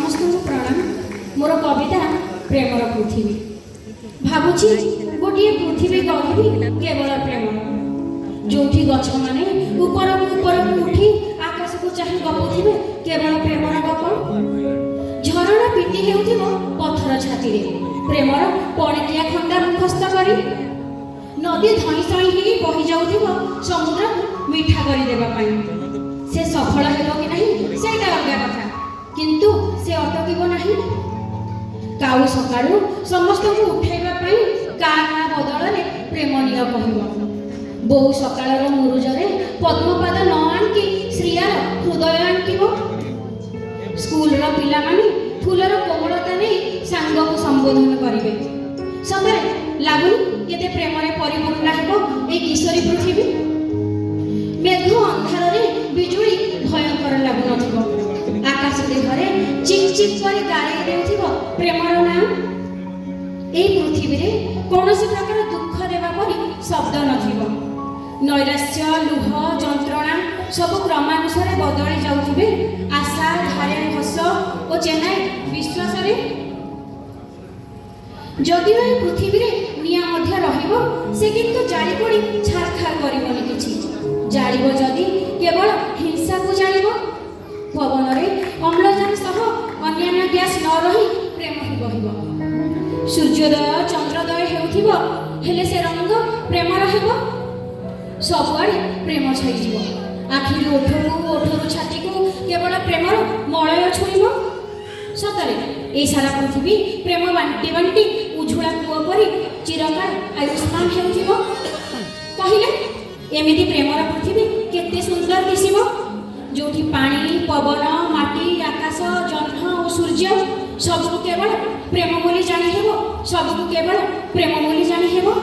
समस्त प्रणाम। मोर कविता प्रेमर पृथ्वी। भावुची गोटे पृथ्वी गढ़ी केवल प्रेम, जोठी गछ माने ऊपर उठी आकाश को चाहि गपुथिबे केवल प्रेमर गप। झरणा पिटी हेउथिबो पत्थर छाती रे प्रेमर पणिकिया खंडा मुखस्त करी। नदी धई सई ही बही जाउथिबो समुद्र मीठा करी देबा पाई। से सफल हेबो कि नहीं सेटा अलगा कथा, किंतु से अटकिबो नहीं। काउ सकाळू समस्त को उठाइबा पाई का बदल रे प्रेम निय कहबो। बहु सकाळर मुरुजरे पद्मपाद न आंकी श्रियार हृदय आंकिबो। स्कूल रो पिला माने फूलर कोमलता नै सांग को संबोधन करिवे। सतरे लागुनी केते प्रेम रे परिपूर्ण हेबो ए किशोरी पृथ्वी। मेघ अंधार रे बिजुली भयंकर लागु नथिबो। आकाश देहरे चिक चिक करे गारे देउथिबो प्रेमर नाम। ए पृथ्वी रे कोनोसी प्रकार दुख देबा परि शब्द नथिबो। नैराश्य लुह जंत्रणा सब क्रमानुसार बदली जाउथिबे आशा धारे हस ओ चेन्नई विश्वास रे। जदिओ ए पृथ्वी रे निया मध्य रहिबो से किंतु जारी पड़ी छारखार करिबोनी किछि। जानिबो जदि केवल हिंसा को जानिबो। पवन रे अम्लजान सह अन्यान्य ग्यास न रही प्रेम ही बहिबो। सूर्योदय चंद्रोदय हेउथिबो हेले से रंग प्रेम रहिबो। सबआडे प्रेम छाइजिबो। आखिरी ओठरू छाती को केवल प्रेमर मलय छुइबो। सतरे ए सारा पृथ्वी प्रेम बांटी बांटी उज्ज्वला कुओ परी चिरकाल आयुष्मान हेउथिबो। कहिले एमिति प्रेमर पृथ्वी केते सुंदर दिसिबो, जोठी पानी पवन माटी आकाश जह्न और सूर्य सबको केवल प्रेम बोली जानी हेबो। सबको केवल प्रेम बोली जानी हेबो।